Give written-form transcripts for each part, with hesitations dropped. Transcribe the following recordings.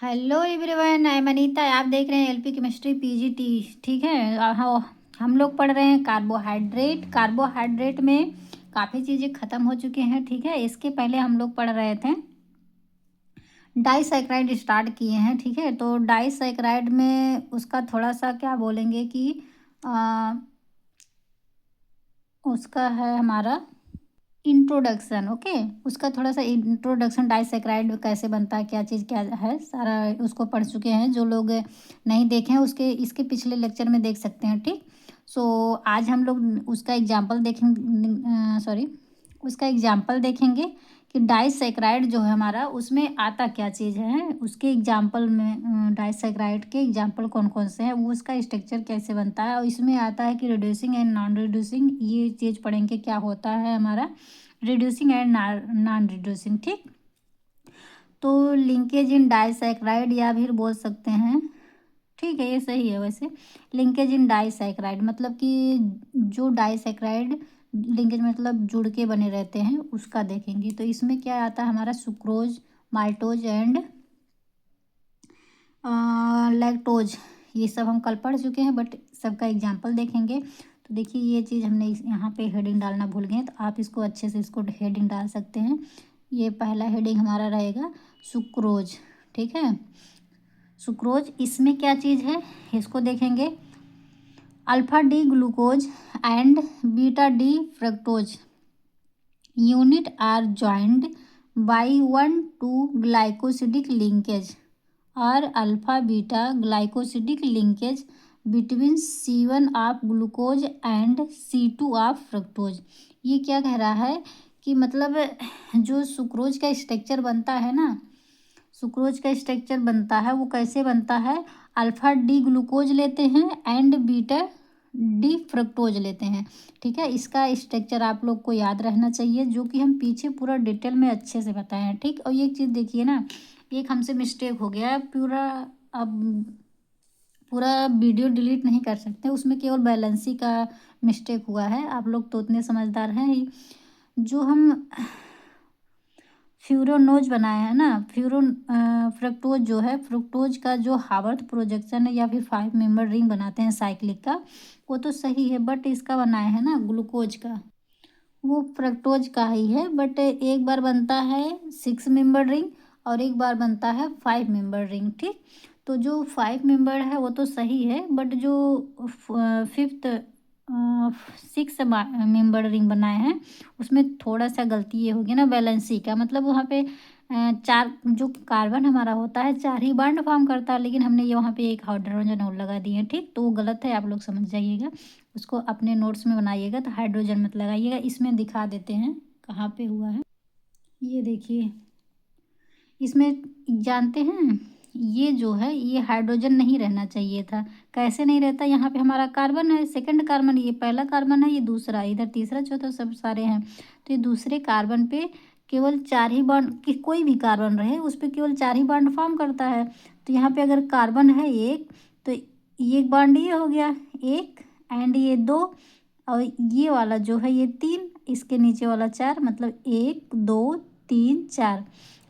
Hello everyone, I am Anita. आप देख रहे हैं एलपी केमिस्ट्री पीजीटी। ठीक है। हम लोग पढ़ रहे हैं कार्बोहाइड्रेट में काफ़ी चीज़ें ख़त्म हो चुकी हैं। ठीक है। इसके पहले हम लोग पढ़ रहे थे डाइसैकराइड, स्टार्ट किए हैं। ठीक है। तो डाइसैकराइड में उसका थोड़ा सा क्या बोलेंगे कि आ, उसका है हमारा इंट्रोडक्शन। ओके। उसका थोड़ा सा इंट्रोडक्शन, डाइसैकराइड कैसे बनता है, क्या चीज़ क्या है, सारा उसको पढ़ चुके हैं। जो लोग नहीं देखे हैं उसके इसके पिछले लेक्चर में देख सकते हैं। ठीक। सो आज हम लोग उसका एग्जांपल देखेंगे। सॉरी, उसका एग्जांपल देखेंगे कि डाइसैकराइड जो है हमारा, उसमें आता क्या चीज़ है। उसके एग्जांपल में डाइसैकराइड के एग्जांपल कौन कौन से हैं, वो उसका स्ट्रक्चर कैसे बनता है, और इसमें आता है कि रिड्यूसिंग एंड नॉन रिड्यूसिंग। ये चीज़ पढ़ेंगे क्या होता है हमारा रिड्यूसिंग एंड नॉन रिड्यूसिंग। ठीक। तो लिंकेज इन डाइसैकराइड या फिर बोल सकते हैं, ठीक है ये सही है वैसे। लिंकेज इन डाइसैकराइड मतलब कि जो डाइसैकराइड लिंकेज मतलब जुड़ के बने रहते हैं उसका देखेंगे। तो इसमें क्या आता है हमारा सुक्रोज, माल्टोज एंड लैक्टोज। ये सब हम कल पढ़ चुके हैं, बट सबका एग्जांपल देखेंगे। तो देखिए ये चीज़ हमने यहाँ पे हेडिंग डालना भूल गए, तो आप इसको अच्छे से इसको हेडिंग डाल सकते हैं। ये पहला हेडिंग हमारा रहेगा सुक्रोज। ठीक है। सुक्रोज, इसमें क्या चीज़ है इसको देखेंगे। Alpha D glucose and beta D fructose unit are joined by 1,2 glycosidic linkage और alpha beta glycosidic linkage between C1 of glucose and C2 of fructose. ये क्या कह रहा है कि मतलब जो सुक्रोज का स्ट्रक्चर बनता है ना, सुक्रोज का स्ट्रक्चर बनता है वो कैसे बनता है। अल्फा डी ग्लूकोज लेते हैं एंड बीटा डी फ्रक्टोज लेते हैं। ठीक है। इसका स्ट्रक्चर आप लोग को याद रहना चाहिए, जो कि हम पीछे पूरा डिटेल में अच्छे से बताए हैं। ठीक। और ये चीज़ देखिए ना, एक हमसे मिस्टेक हो गया है पूरा। अब पूरा वीडियो डिलीट नहीं कर सकते, उसमें केवल बैलेंस ही का मिस्टेक हुआ है। आप लोग तो उतने समझदार हैं ही। जो हम फ्यूरोनोज बनाया है ना, फ्रक्टोज जो है, फ्रुक्टोज का जो हावर्थ प्रोजेक्शन है या फिर 5 मेंबर रिंग बनाते हैं साइक्लिक का, वो तो सही है। बट इसका बनाया है ना ग्लूकोज का, वो फ्रक्टोज का ही है। बट एक बार बनता है 6 मेंबर रिंग और एक बार बनता है 5 मेंबर रिंग। ठीक। तो जो 5 मेंबर है वो तो सही है, बट जो फिफ्थ 6 मेंबर रिंग बनाए हैं उसमें थोड़ा सा गलती ये होगी ना बैलेंसी का। मतलब वहाँ पे चार जो कार्बन हमारा होता है, चार ही बॉन्ड फॉर्म करता है, लेकिन हमने ये वहाँ पे एक हाइड्रोजन और लगा दिए हैं। ठीक। तो वो गलत है, आप लोग समझ जाइएगा। उसको अपने नोट्स में बनाइएगा, तो हाइड्रोजन मत लगाइएगा। इसमें दिखा देते हैं कहाँ पे हुआ है। ये देखिए, इसमें जानते हैं ये जो है ये हाइड्रोजन नहीं रहना चाहिए था। कैसे नहीं रहता, यहाँ पे हमारा कार्बन है, सेकंड कार्बन, ये पहला कार्बन है, ये दूसरा, इधर तीसरा चौथा सब सारे हैं। तो ये दूसरे कार्बन पे केवल चार ही बॉन्ड, कि कोई भी कार्बन रहे उस पर केवल चार ही बॉन्ड फॉर्म करता है। तो यहाँ पे अगर कार्बन है एक, तो ये एक बॉन्ड ये हो गया एक, एंड ये दो, और ये वाला जो है ये तीन, इसके नीचे वाला चार, मतलब 1 2 3 4,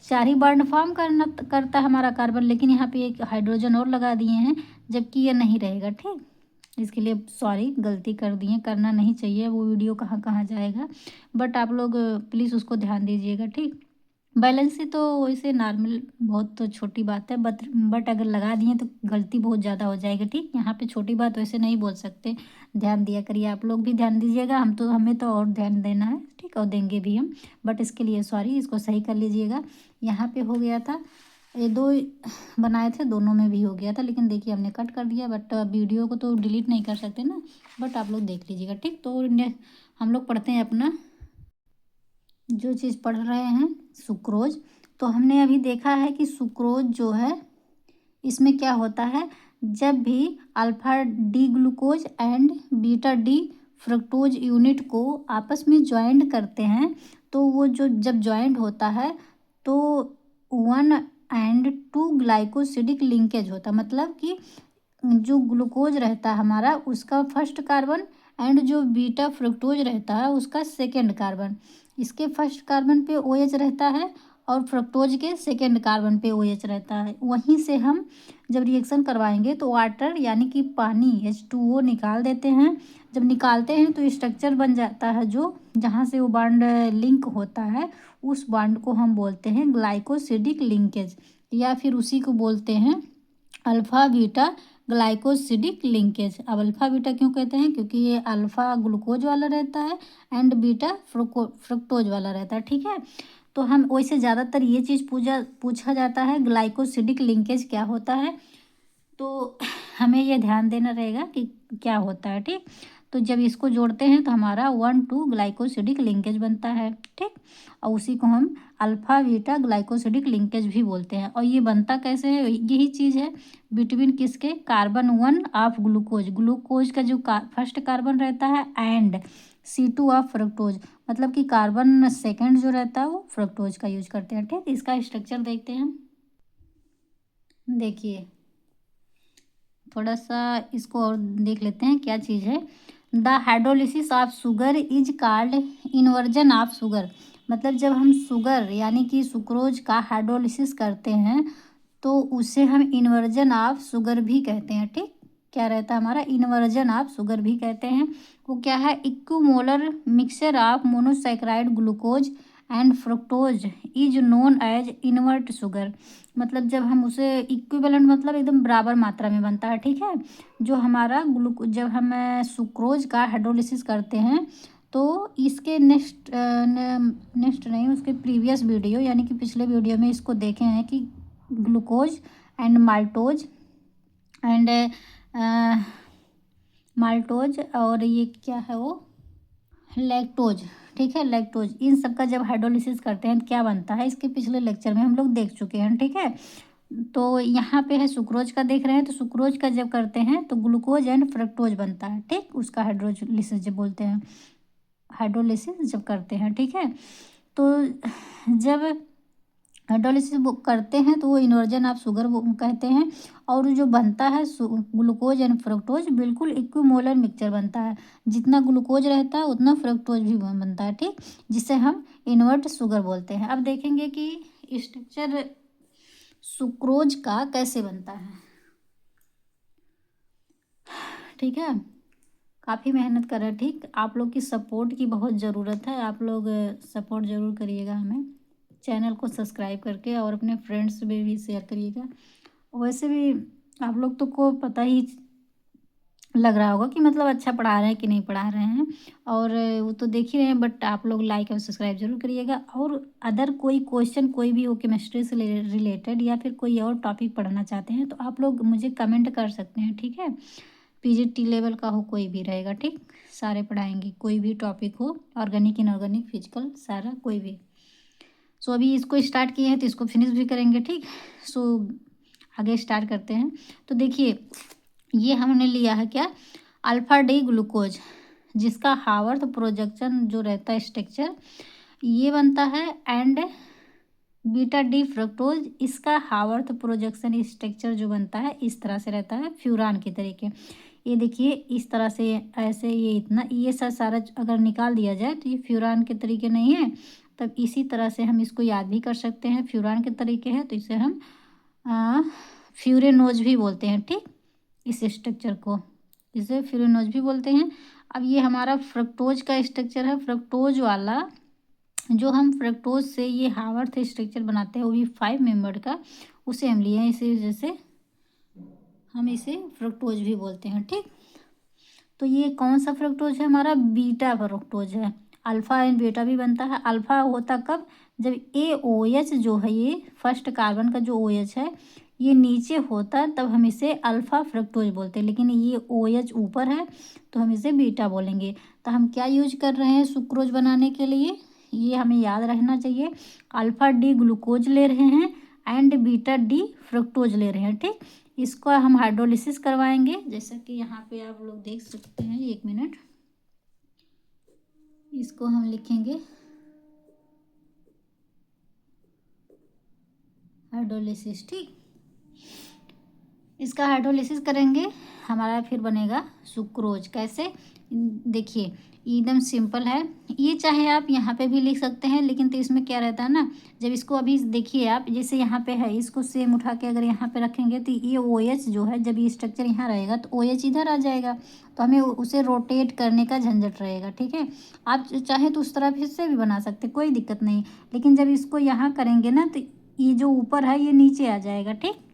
चार ही बॉन्ड फॉर्म करता है हमारा कार्बन। लेकिन यहाँ पे एक हाइड्रोजन और लगा दिए हैं, जबकि ये नहीं रहेगा। ठीक। इसके लिए सॉरी, गलती कर दिए, करना नहीं चाहिए। वो वीडियो कहाँ कहाँ जाएगा, बट आप लोग प्लीज़ उसको ध्यान दीजिएगा। ठीक। बैलेंस से तो वैसे नॉर्मल, बहुत तो छोटी बात है, बट अगर लगा दिए तो गलती बहुत ज़्यादा हो जाएगी। ठीक। यहाँ पे छोटी बात वैसे नहीं बोल सकते, ध्यान दिया करिए। आप लोग भी ध्यान दीजिएगा, हमें तो और ध्यान देना है। ठीक। और देंगे भी हम, बट इसके लिए सॉरी, इसको सही कर लीजिएगा। यहाँ पे हो गया था, ये दो बनाए थे, दोनों में भी हो गया था, लेकिन देखिए हमने कट कर दिया। बट वीडियो को तो डिलीट नहीं कर सकते ना, बट आप लोग देख लीजिएगा। ठीक। तो हम लोग पढ़ते हैं अपना जो चीज़ पढ़ रहे हैं सुक्रोज। तो हमने अभी देखा है कि सुक्रोज जो है इसमें क्या होता है, जब भी alpha D glucose and beta D fructose unit को आपस में ज्वाइंट करते हैं, तो वो जो जब ज्वाइंट होता है तो 1 and 2 ग्लाइकोसिडिक लिंकेज होता है। मतलब कि जो ग्लूकोज रहता है हमारा उसका फर्स्ट कार्बन, एंड जो बीटा फ्रुक्टोज रहता है उसका सेकेंड कार्बन। इसके फर्स्ट कार्बन पे OH रहता है और फ्रक्टोज के सेकेंड कार्बन पे OH रहता है। वहीं से हम जब रिएक्शन करवाएंगे तो वाटर यानी कि पानी H2O निकाल देते हैं। जब निकालते हैं तो स्ट्रक्चर बन जाता है जो जहाँ से वो बॉन्ड लिंक होता है, उस बॉन्ड को हम बोलते हैं ग्लाइकोसिडिक लिंकेज, या फिर उसी को बोलते हैं अल्फ़ा बीटा ग्लाइकोसिडिक लिंकेज। अब अल्फ़ा बीटा क्यों कहते हैं? क्योंकि ये अल्फ़ा ग्लूकोज वाला रहता है एंड बीटा फ्रुक्टोज वाला रहता है। ठीक है, तो हम वैसे ज़्यादातर ये चीज़ पूछा जाता है ग्लाइकोसिडिक लिंकेज क्या होता है, तो हमें ये ध्यान देना रहेगा कि क्या होता है। ठीक, तो जब इसको जोड़ते हैं तो हमारा 1,2 ग्लाइकोसिडिक लिंकेज बनता है। ठीक, और उसी को हम अल्फ़ा बीटा ग्लाइकोसिडिक लिंकेज भी बोलते हैं। और ये बनता कैसे है? यही चीज़ है बिटवीन किसके? कार्बन 1 ऑफ ग्लूकोज, ग्लूकोज का जो फर्स्ट कार्बन रहता है एंड C2 ऑफ फ्रक्टोज, मतलब कि कार्बन सेकंड जो रहता है वो फ्रक्टोज का यूज करते हैं। ठीक, इसका स्ट्रक्चर देखते हैं। देखिए थोड़ा सा इसको और देख लेते हैं क्या चीज़ है। The hydrolysis of sugar is called inversion of sugar, मतलब जब हम शुगर यानी कि सुक्रोज का हाइड्रोलिसिस करते हैं तो उसे हम इन्वर्जन ऑफ शुगर भी कहते हैं। ठीक, क्या रहता है हमारा? इन्वर्जन ऑफ शुगर भी कहते हैं। वो क्या है? Equimolar mixture of monosaccharide glucose and fructose is known as invert sugar, मतलब जब हम उसे इक्विवेलेंट मतलब एकदम बराबर मात्रा में बनता है। ठीक है, जो हमारा जब हम सुक्रोज का हाइड्रोलिसिस करते हैं तो इसके नेक्स्ट नहीं, उसके प्रीवियस वीडियो यानी कि पिछले वीडियो में इसको देखे हैं कि ग्लूकोज एंड माल्टोज और ये क्या है वो लैक्टोज। ठीक है, लैक्टोज, इन सब का जब हाइड्रोलिसिस करते हैं तो क्या बनता है, इसके पिछले लेक्चर में हम लोग देख चुके हैं। ठीक है, तो यहाँ पे है सुक्रोज का देख रहे हैं, तो सुक्रोज का जब करते हैं तो ग्लूकोज एंड फ्रक्टोज बनता है। ठीक, उसका हाइड्रोलिसिस जब बोलते हैं, हाइड्रोलिसिस जब करते हैं। ठीक है, तो जब हाइड्रोलिसिस करते हैं तो वो इन्वर्जन ऑफ शुगर वो कहते हैं, और जो बनता है ग्लूकोज एंड फ्रक्टोज बिल्कुल इक्विमोलर मिक्सचर बनता है, जितना ग्लूकोज रहता है उतना फ्रक्टोज भी बनता है। ठीक, जिसे हम इन्वर्ट शुगर बोलते हैं। अब देखेंगे कि स्ट्रक्चर सुक्रोज का कैसे बनता है। ठीक है, काफ़ी मेहनत कर रहे हैं। ठीक, आप लोग की सपोर्ट की बहुत ज़रूरत है, आप लोग सपोर्ट ज़रूर करिएगा हमें, चैनल को सब्सक्राइब करके, और अपने फ्रेंड्स में भी शेयर करिएगा। वैसे भी आप लोग तो को पता ही लग रहा होगा कि मतलब अच्छा पढ़ा रहे हैं कि नहीं पढ़ा रहे हैं, और वो तो देख ही रहे हैं, बट आप लोग लाइक और सब्सक्राइब जरूर करिएगा। और अदर कोई क्वेश्चन कोई भी हो केमिस्ट्री से रिलेटेड या फिर कोई और टॉपिक पढ़ना चाहते हैं तो आप लोग मुझे कमेंट कर सकते हैं। ठीक है, PGT लेवल का हो कोई भी रहेगा। ठीक, सारे पढ़ाएंगे, कोई भी टॉपिक हो, ऑर्गेनिक इनऑर्गेनिक फिजिकल सारा कोई भी। सो अभी इसको स्टार्ट किए हैं तो इसको फिनिश भी करेंगे। ठीक, सो आगे स्टार्ट करते हैं। तो देखिए ये हमने लिया है क्या, अल्फा डी ग्लूकोज, जिसका हावर्थ प्रोजेक्शन जो रहता है स्ट्रक्चर ये बनता है, एंड बीटा डी फ्रक्टोज, इसका हावर्थ प्रोजेक्शन स्ट्रक्चर जो बनता है इस तरह से रहता है फ्यूरान के तरीके। ये देखिए इस तरह से, ऐसे ये इतना, ये सारा अगर निकाल दिया जाए तो ये फ्यूरान के तरीके नहीं है, तब इसी तरह से हम इसको याद भी कर सकते हैं। फ्यूरान के तरीके हैं तो इसे हम फ्यूरेनोज भी बोलते हैं। ठीक, इस स्ट्रक्चर को इसे फ्यूरेनोज भी बोलते हैं। अब ये हमारा फ्रक्टोज का स्ट्रक्चर है, फ्रक्टोज वाला जो हम फ्रक्टोज से ये हावर्थ स्ट्रक्चर बनाते हैं वो भी 5 मेंबर का, उसे हम लिए हैं, इसी वजह से हम इसे फ्रक्टोज भी बोलते हैं। ठीक, तो ये कौन सा फ्रक्टोज है? हमारा बीटा फ्रक्टोज है। अल्फ़ा एंड बीटा भी बनता है। अल्फ़ा होता कब? जब AOH जो है, ये फर्स्ट कार्बन का जो OH है ये नीचे होता है, तब हम इसे अल्फ़ा फ्रक्टोज बोलते हैं, लेकिन ये OH ऊपर है तो हम इसे बीटा बोलेंगे। तो हम क्या यूज कर रहे हैं सुक्रोज बनाने के लिए, ये हमें याद रखना चाहिए, अल्फ़ा डी ग्लूकोज ले रहे हैं एंड बीटा डी फ्रक्टोज ले रहे हैं। ठीक, इसको हम हाइड्रोलिसिस करवाएंगे, जैसा कि यहाँ पे आप लोग देख सकते हैं। 1 मिनट, इसको हम लिखेंगे हाइड्रोलिसिस। ठीक, इसका हाइड्रोलिसिस करेंगे, हमारा फिर बनेगा सुक्रोज। कैसे? देखिए एकदम सिंपल है। ये चाहे आप यहाँ पे भी लिख सकते हैं, लेकिन तो इसमें क्या रहता है ना, जब इसको अभी देखिए आप, जैसे यहाँ पे है, इसको सेम उठा के अगर यहाँ पे रखेंगे तो ये ओ एच जो है, जब ये स्ट्रक्चर यहाँ रहेगा तो ओ एच इधर आ जाएगा, तो हमें उसे रोटेट करने का झंझट रहेगा। ठीक है, आप चाहें तो उस तरफ से भी बना सकते, कोई दिक्कत नहीं। लेकिन जब इसको यहाँ करेंगे ना तो ये जो ऊपर है ये नीचे आ जाएगा। ठीक,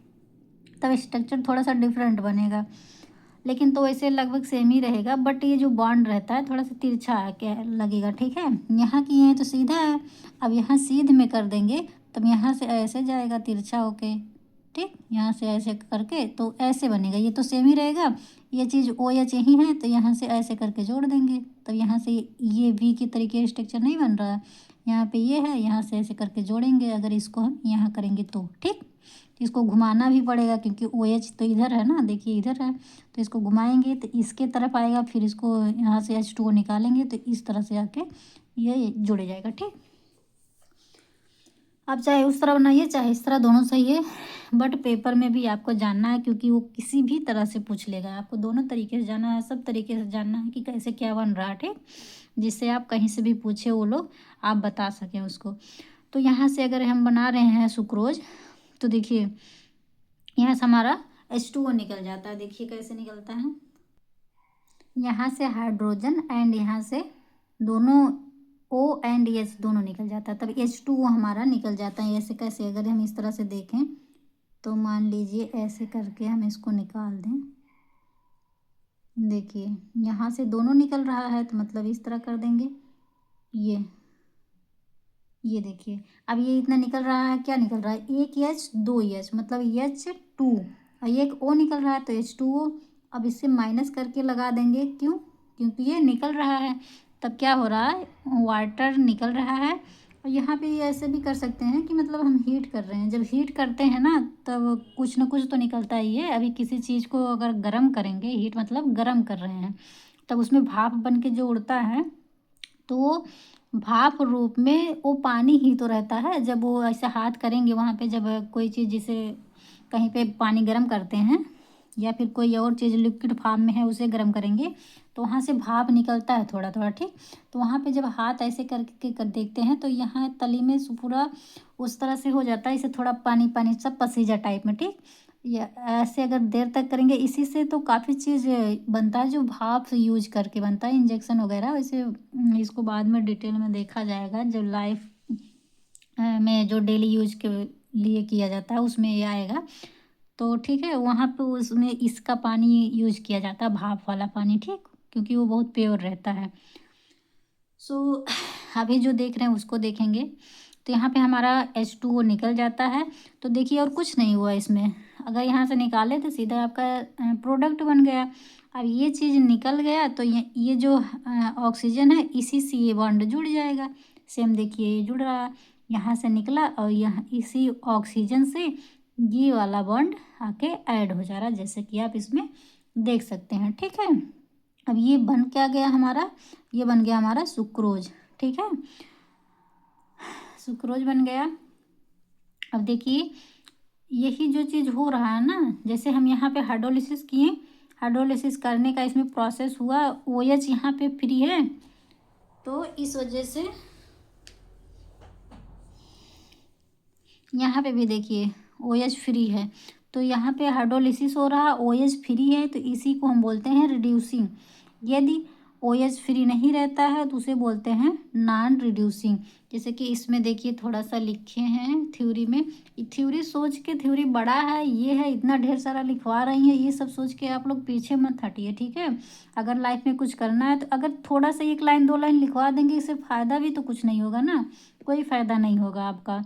तब स्ट्रक्चर थोड़ा सा डिफरेंट बनेगा, लेकिन तो वैसे लगभग सेम ही रहेगा, बट ये जो बॉन्ड रहता है थोड़ा सा तिरछा क्या लगेगा। ठीक है, यहाँ की ये तो सीधा है, अब यहाँ सीध में कर देंगे तब यहाँ से ऐसे जाएगा तिरछा होके। ठीक, यहाँ से ऐसे करके तो ऐसे बनेगा, ये तो सेम ही रहेगा। ये चीज़ ओ एच यही है तो यहाँ से ऐसे करके जोड़ देंगे, तब यहाँ से ये वी की तरीके स्ट्रक्चर नहीं बन रहा है। यहाँ पे ये है, यहाँ से ऐसे करके जोड़ेंगे अगर इसको हम यहाँ करेंगे तो। ठीक, इसको घुमाना भी पड़ेगा क्योंकि ओ एच तो इधर है ना, देखिए इधर है, तो इसको घुमाएंगे तो इसके तरफ आएगा, फिर इसको यहाँ से H2O निकालेंगे तो इस तरह से आके ये जुड़ जाएगा। ठीक, आप चाहे उस तरह बनाइए चाहे इस तरह, दोनों सही है, बट पेपर में भी आपको जानना है क्योंकि वो किसी भी तरह से पूछ लेगा। आपको दोनों तरीके से जानना है, सब तरीके से जानना है कि कैसे क्या बन रहा है। ठीक, जिससे आप कहीं से भी पूछे वो लोग आप बता सकें उसको। तो यहाँ से अगर हम बना रहे हैं सुक्रोज, तो देखिए यहाँ से हमारा H2O निकल जाता है। देखिए कैसे निकलता है, यहाँ से हाइड्रोजन एंड यहाँ से दोनों O एंड H दोनों निकल जाता है, तब H2O हमारा निकल जाता है। ऐसे कैसे, अगर हम इस तरह से देखें तो मान लीजिए ऐसे करके हम इसको निकाल दें, देखिए यहाँ से दोनों निकल रहा है तो मतलब इस तरह कर देंगे। ये देखिए अब ये इतना निकल रहा है, क्या निकल रहा है, एक एच दो एच मतलब H2, और एक O निकल रहा है तो H2O। अब इससे माइनस करके लगा देंगे, क्यों, क्योंकि ये निकल रहा है, तब क्या हो रहा है, वाटर निकल रहा है। और यहाँ पे ये ऐसे भी कर सकते हैं कि मतलब हम हीट कर रहे हैं, जब हीट करते हैं ना तब कुछ ना कुछ तो निकलता ही है। अभी किसी चीज़ को अगर गर्म करेंगे, हीट मतलब गर्म कर रहे हैं, तब उसमें भाप बन के जो उड़ता है तो वो भाप रूप में वो पानी ही तो रहता है। जब वो ऐसे हाथ करेंगे वहाँ पे, जब कोई चीज़ जिसे कहीं पे पानी गर्म करते हैं या फिर कोई और चीज़ लिक्विड फॉर्म में है उसे गर्म करेंगे तो वहाँ से भाप निकलता है थोड़ा थोड़ा। ठीक, तो वहाँ पे जब हाथ ऐसे करके कर देखते हैं तो यहाँ तली में पूरा उस तरह से हो जाता है, इसे थोड़ा पानी पानी सब पसीजा टाइप में। ठीक, या ऐसे अगर देर तक करेंगे, इसी से तो काफ़ी चीज़ बनता है जो भाप यूज करके बनता है, इंजेक्शन वगैरह। वैसे इसको बाद में डिटेल में देखा जाएगा, जब लाइफ में जो डेली यूज के लिए किया जाता है उसमें ये आएगा। तो ठीक है, वहाँ पे उसमें इसका पानी यूज किया जाता है, भाप वाला पानी। ठीक, क्योंकि वो बहुत प्योर रहता है। सो अभी जो देख रहे हैं उसको देखेंगे तो यहाँ पे हमारा H2O निकल जाता है। तो देखिए और कुछ नहीं हुआ इसमें, अगर यहाँ से निकाले तो सीधा आपका प्रोडक्ट बन गया। अब ये चीज़ निकल गया तो ये जो ऑक्सीजन है इसी से ये बॉन्ड जुड़ जाएगा। सेम देखिए ये जुड़ रहा है, यहाँ से निकला और यहाँ इसी ऑक्सीजन से ये वाला बॉन्ड आके ऐड हो जा रहा है, जैसे कि आप इसमें देख सकते हैं। ठीक है, अब ये बन क्या गया हमारा, ये बन गया हमारा सुक्रोज। ठीक है, सुक्रोज बन गया। अब देखिए यही जो चीज़ हो रहा है ना, जैसे हम यहाँ पे हाइड्रोलिसिस किए, हाइड्रोलिसिस करने का इसमें प्रोसेस हुआ, OH यहाँ पे फ्री है तो इस वजह से यहाँ पे भी देखिए OH फ्री है, तो यहाँ पे हाइड्रोलिसिस हो रहा, OH फ्री है, तो इसी को हम बोलते हैं रिड्यूसिंग। यदि OH फ्री नहीं रहता है तो उसे बोलते हैं नॉन रिड्यूसिंग। जैसे कि इसमें देखिए थोड़ा सा लिखे हैं थ्योरी में, थ्योरी सोच के, थ्योरी बड़ा है ये है, इतना ढेर सारा लिखवा रही है, ये सब सोच के आप लोग पीछे मत हटिए। ठीक है, अगर लाइफ में कुछ करना है तो अगर थोड़ा सा एक लाइन दो लाइन लिखवा देंगे, इससे फ़ायदा भी तो कुछ नहीं होगा ना, कोई फ़ायदा नहीं होगा आपका।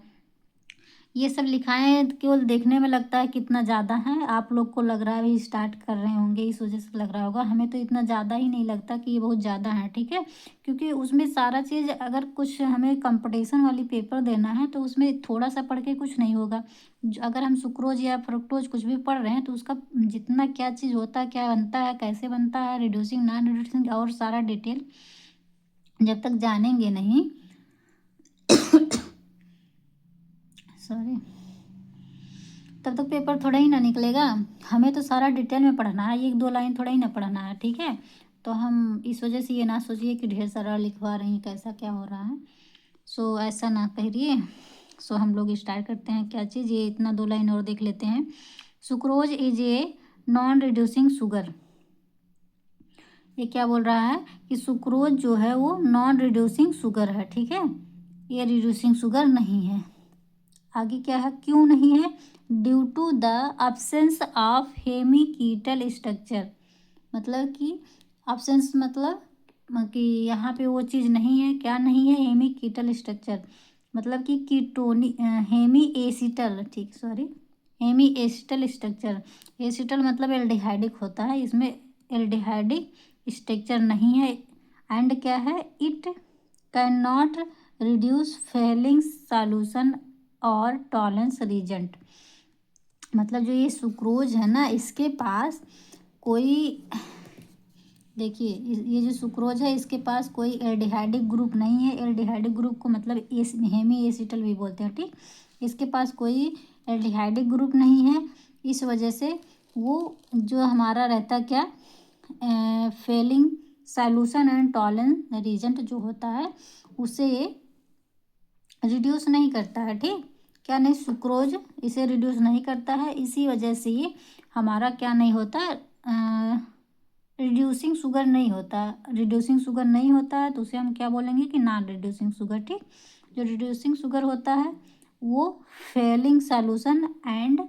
ये सब लिखाएं केवल देखने में लगता है कितना ज़्यादा है, आप लोग को लग रहा है अभी स्टार्ट कर रहे होंगे इस वजह से लग रहा होगा, हमें तो इतना ज़्यादा ही नहीं लगता कि ये बहुत ज़्यादा है। ठीक है, क्योंकि उसमें सारा चीज़, अगर कुछ हमें कंपटीशन वाली पेपर देना है तो उसमें थोड़ा सा पढ़ के कुछ नहीं होगा। अगर हम सुक्रोज या फ्रुक्टोज कुछ भी पढ़ रहे हैं तो उसका जितना क्या चीज़ होता है, क्या बनता है, कैसे बनता है, रिड्यूसिंग नॉन रिड्यूसिंग और सारा डिटेल जब तक जानेंगे नहीं सॉरी, तब तक पेपर थोड़ा ही ना निकलेगा। हमें तो सारा डिटेल में पढ़ना है, एक दो लाइन थोड़ा ही ना पढ़ना है। ठीक है, तो हम इस वजह से ये ना सोचिए कि ढेर सारा लिखवा रही हैं, कैसा क्या हो रहा है। सो ऐसा ना करिए। सो हम लोग स्टार्ट करते हैं क्या चीज़, ये इतना 2 लाइन और देख लेते हैं। Sucrose is a non reducing sugar. ये क्या बोल रहा है कि सुक्रोज जो है वो नॉन रिड्यूसिंग शुगर है, ठीक है, ये रिड्यूसिंग शुगर नहीं है। आगे क्या है, क्यों नहीं है, due to the absence of hemiketal structure. मतलब कि अब्सेंस मतलब कि यहाँ पे वो चीज़ नहीं है, क्या नहीं है, हेमिकीटल स्ट्रक्चर, मतलब कि कीटोनी हेमी एसिटल, ठीक sorry, hemi acetal structure. Acetal मतलब एल्डिहाइडिक होता है, इसमें एल्डिहाइडिक स्ट्रक्चर नहीं है। एंड क्या है, it can not reduce Fehling solution और टॉलरेंस रीजेंट। मतलब जो ये सुक्रोज है ना, इसके पास कोई, देखिए ये जो सुक्रोज है इसके पास कोई एल्डिहाइडिक ग्रुप नहीं है। एल्डिहाइडिक ग्रुप को मतलब हेमी एसिटल भी बोलते हैं, ठीक। इसके पास कोई एल्डिहाइडिक ग्रुप नहीं है, इस वजह से वो जो हमारा रहता क्या, Fehling solution and Tollens reagent जो होता है उसे रिड्यूस नहीं करता है, ठीक। क्या नहीं, सुक्रोज इसे रिड्यूस नहीं करता है, इसी वजह से ये हमारा क्या नहीं होता, रिड्यूसिंग शुगर नहीं होता। रिड्यूसिंग शुगर नहीं होता है तो उसे हम क्या बोलेंगे कि नॉन रिड्यूसिंग शुगर, ठीक। जो रिड्यूसिंग शुगर होता है वो Fehling solution and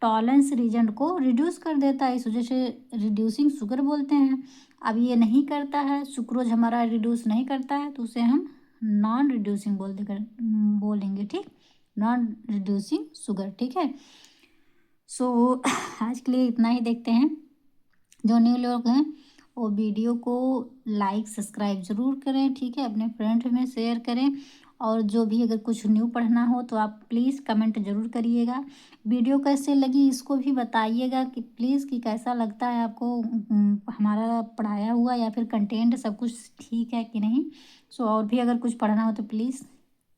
Tollens reagent को रिड्यूस कर देता है, इस वजह से रिड्यूसिंग शुगर बोलते हैं। अब ये नहीं करता है, सुक्रोज हमारा रिड्यूस नहीं करता है, तो उसे हम नॉन रिड्यूसिंग बोलेंगे, ठीक, नॉन रिड्यूसिंग शुगर, ठीक है। सो आज के लिए इतना ही। देखते हैं जो न्यू लोग हैं वो वीडियो को लाइक सब्सक्राइब ज़रूर करें, ठीक है, अपने फ्रेंड में शेयर करें। और जो भी अगर कुछ न्यू पढ़ना हो तो आप प्लीज़ कमेंट ज़रूर करिएगा। वीडियो कैसे लगी इसको भी बताइएगा कि प्लीज़ कि कैसा लगता है आपको, हमारा पढ़ाया हुआ या फिर कंटेंट सब कुछ ठीक है कि नहीं। सो और भी अगर कुछ पढ़ना हो तो प्लीज़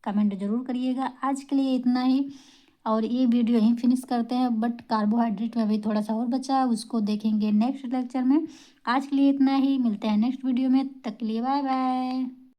कमेंट ज़रूर करिएगा। आज के लिए इतना ही और ये वीडियो यहीं फिनिश करते हैं, बट कार्बोहाइड्रेट में अभी थोड़ा सा और बचा है, उसको देखेंगे नेक्स्ट लेक्चर में। आज के लिए इतना ही, मिलते हैं नेक्स्ट वीडियो में, तक के लिए बाय बाय।